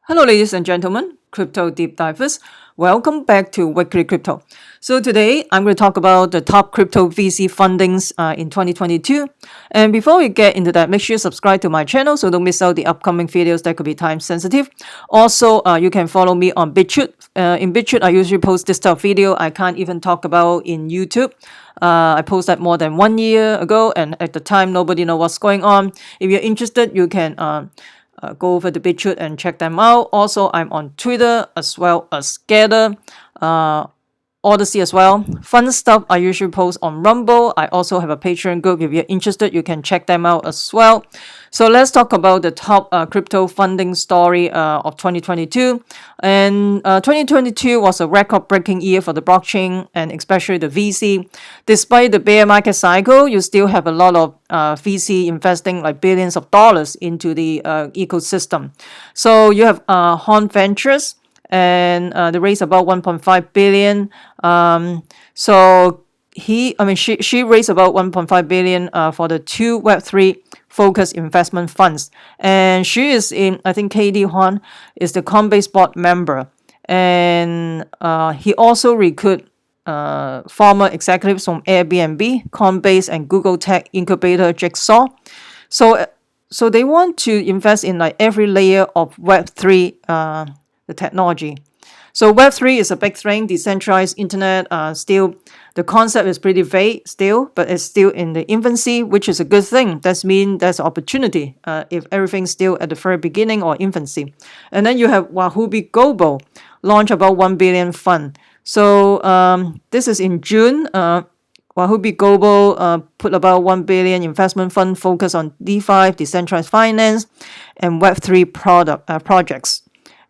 Hello, ladies and gentlemen, crypto deep divers. Welcome back to Weekly Crypto. So today I'm going to talk about the top crypto VC fundings in 2022. And before we get into that, make sure you subscribe to my channel so don't miss out the upcoming videos that could be time sensitive. Also, you can follow me on Bitchute. In Bitchute, I usually post this type of video I can't even talk about in YouTube. I posted that more than 1 year ago, and at the time nobody know what's going on. If you're interested, you can go over to Bitchute and check them out. Also, I'm on Twitter as well as Gather, Odysee as well. Fun stuff I usually post on Rumble. I also have a Patreon group. If you're interested, you can check them out as well. So let's talk about the top crypto funding story of 2022. And 2022 was a record-breaking year for the blockchain and especially the VC. Despite the bear market cycle, you still have a lot of VC investing like billions of dollars into the ecosystem. So you have Horn Ventures, and they raised about 1.5 billion. She raised about 1.5 billion for the two Web3 focused investment funds. And she is in, I think KD Horn is the Coinbase board member. And he also recruit former executives from Airbnb, Coinbase, and Google Tech incubator Jigsaw. So they want to invest in like every layer of Web3, the technology. So Web3 is a big thing, decentralized internet. Still, the concept is pretty vague still, but it's still in the infancy, which is a good thing. That means there's opportunity if everything's still at the very beginning or infancy. And then you have Wahoo Global, launch about 1 billion fund. So this is in June. Wahoo Global put about 1 billion investment fund focused on DeFi, decentralized finance, and Web3 projects.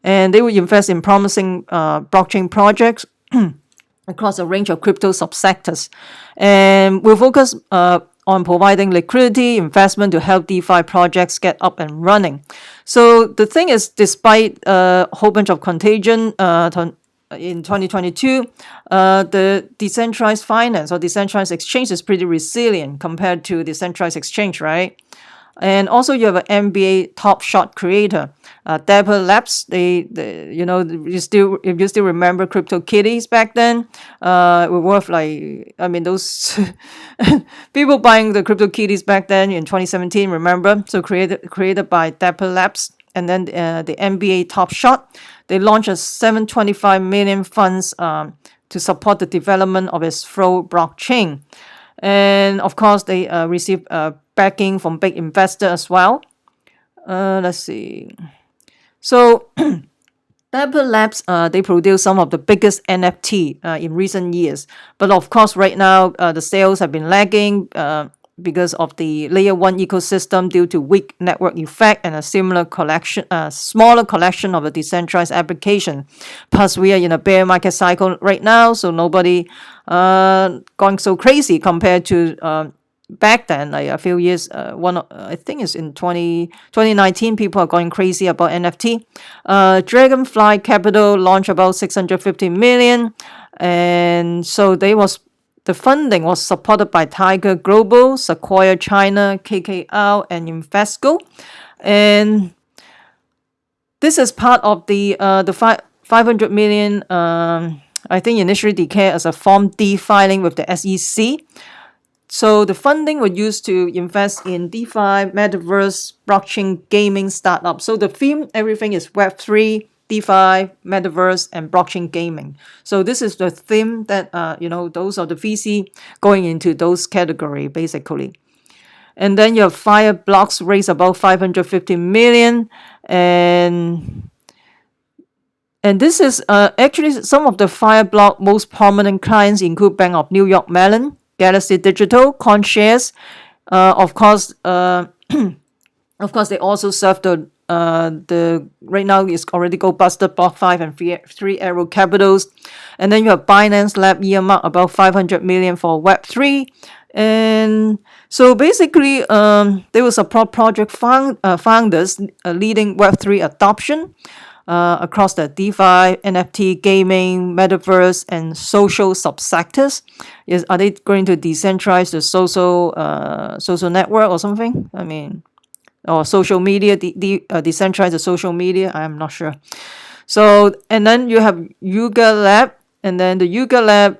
And they will invest in promising blockchain projects across a range of crypto subsectors. And we'll focus on providing liquidity investment to help DeFi projects get up and running. So the thing is, despite a whole bunch of contagion in 2022, the decentralized finance or decentralized exchange is pretty resilient compared to decentralized exchange, right? And also you have an NBA top shot creator, Dapper Labs. If you still remember Crypto Kitties back then, were worth those people buying the Crypto Kitties back then in 2017. Remember? So created by Dapper Labs, and then the NBA Top Shot. They launched a 725 million funds to support the development of its Flow blockchain. And of course, they received backing from big investors as well. Let's see. So, Dapper Labs, they produce some of the biggest NFT in recent years. But of course, right now, the sales have been lagging because of the layer 1 ecosystem due to weak network effect and a smaller collection of a decentralized application. Plus, we are in a bear market cycle right now, so nobody going so crazy compared to back then, like a few years. I think it's in 2019, people are going crazy about NFT. Dragonfly Capital launched about 650 million, and so the funding was supported by Tiger Global, Sequoia China, KKR, and Invesco. And this is part of the 500 million, I think initially declared as a Form D filing with the SEC. So the funding was used to invest in DeFi, metaverse, blockchain, gaming startups. So the theme, everything is Web3, DeFi, metaverse, and blockchain gaming. So this is the theme that, those are the VC going into those category, basically. And then your Fireblocks raised about 550 million. And this is actually some of the Fireblock most prominent clients include Bank of New York Mellon, Galaxy Digital, CoinShares. Of course, they also serve the right now is already go busted Block5 and Three Arrow Capitals. And then you have Binance Lab earmark about 500 million for Web3. And so basically, they will support project founders leading Web3 adoption across the DeFi, NFT, gaming, metaverse, and social subsectors. Are they going to decentralize the social network or something? I mean, or social media, decentralized social media. I'm not sure. So, and then you have Yuga Lab, and then the Yuga Lab,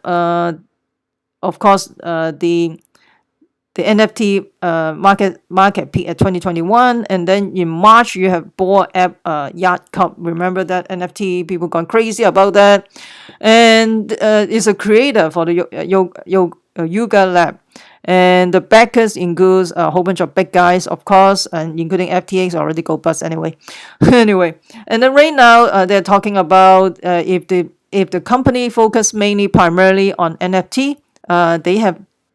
of course, the NFT market peak at 2021, and then in March you have Bored Ape Yacht Cup. Remember that NFT? People gone crazy about that, and is a creator for the Yuga Lab. And the backers includes a whole bunch of big guys, of course, and including FTX already go bust anyway. Anyway, and then right now they're talking about if the company focus mainly primarily on NFT,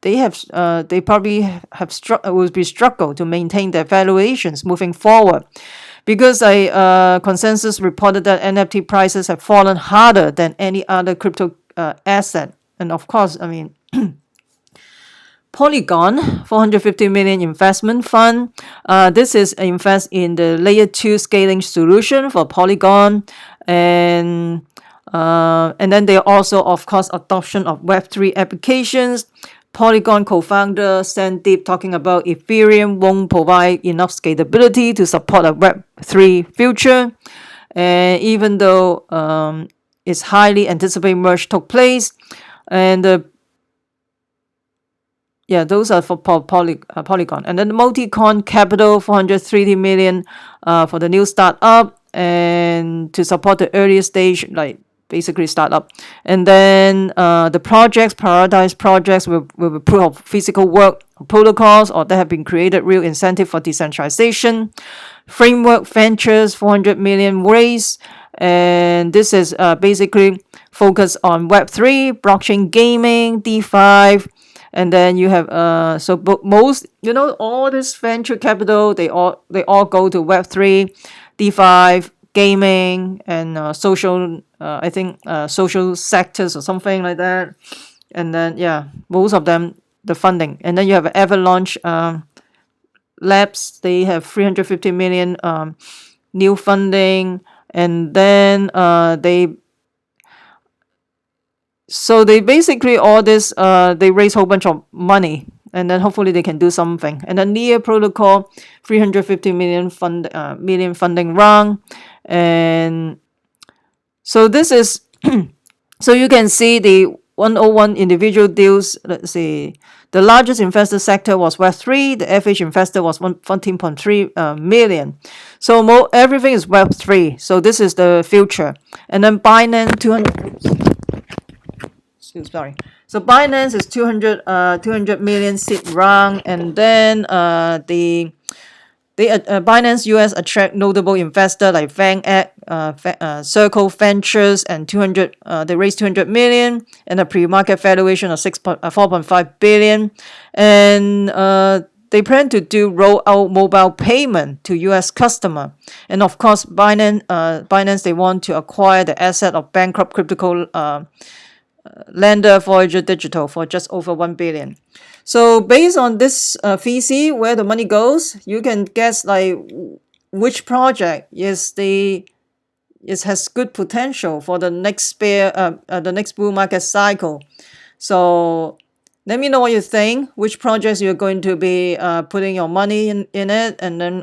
they probably will be struggle to maintain their valuations moving forward, because a consensus reported that NFT prices have fallen harder than any other crypto asset. And of course, I mean, Polygon, 450 million investment fund. This is invest in the layer 2 scaling solution for Polygon, and then they also, of course, adoption of Web3 applications. Polygon co-founder Sandeep talking about Ethereum won't provide enough scalability to support a Web3 future. And even though its highly anticipated merge took place, and those are for Polygon. And then the Multicon Capital, 430 million for the new startup, and to support the earlier stage, like basically startup. And then the prioritized projects will be proof of physical work protocols, or that have been created real incentive for decentralization. Framework Ventures, 400 million raise, and this is basically focused on Web3, blockchain gaming, DeFi. And then you have most, all this venture capital, they all go to Web3, DeFi, gaming, and social, I think social sectors or something like that. And then most of them, the funding. And then you have Avalanche Labs, they have 350 million new funding. And then they basically all this they raise a whole bunch of money, and then hopefully they can do something. And then Near Protocol, 350 million funding round. And so this is so you can see the 101 individual deals. Let's see, the largest investor sector was Web3. The FH investor was 14.3 million. So everything is Web3. So this is the future. And then Binance 200. Sorry. So Binance is 200 million seed round, and then Binance US attract notable investor like Circle Ventures, and 200 they raised 200 million, and a pre-market valuation of 4.5 billion, and they plan to roll out mobile payment to US customer. And of course Binance they want to acquire the asset of bankrupt crypto lender Voyager Digital for just over 1 billion. So based on this VC, where the money goes, you can guess like which project has good potential for the next the next bull market cycle. So let me know what you think, which projects you're going to be putting your money in it, and then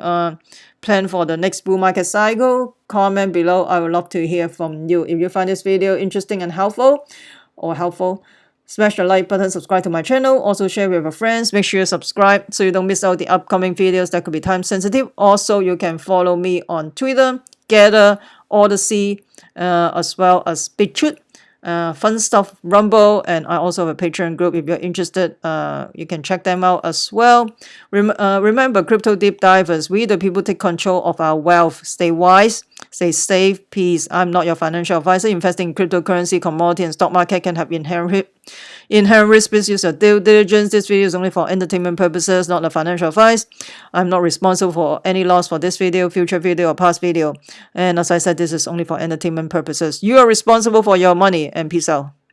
plan for the next bull market cycle. Comment below. I would love to hear from you. If you find this video interesting and helpful, smash the like button, subscribe to my channel, also share with your friends. Make sure you subscribe so you don't miss out the upcoming videos that could be time sensitive. Also, you can follow me on Twitter, Gather, Odysee, as well as Bitchute, Fun Stuff, Rumble, and I also have a Patreon group. If you're interested, you can check them out as well. Remember, crypto deep divers, we the people take control of our wealth. Stay wise, stay safe, peace. I'm not your financial advisor. Investing in cryptocurrency, commodity, and stock market can have inherent risk. Please use your due diligence. This video is only for entertainment purposes, not a financial advice. I'm not responsible for any loss for this video, future video, or past video. And as I said, this is only for entertainment purposes. You are responsible for your money, and peace out.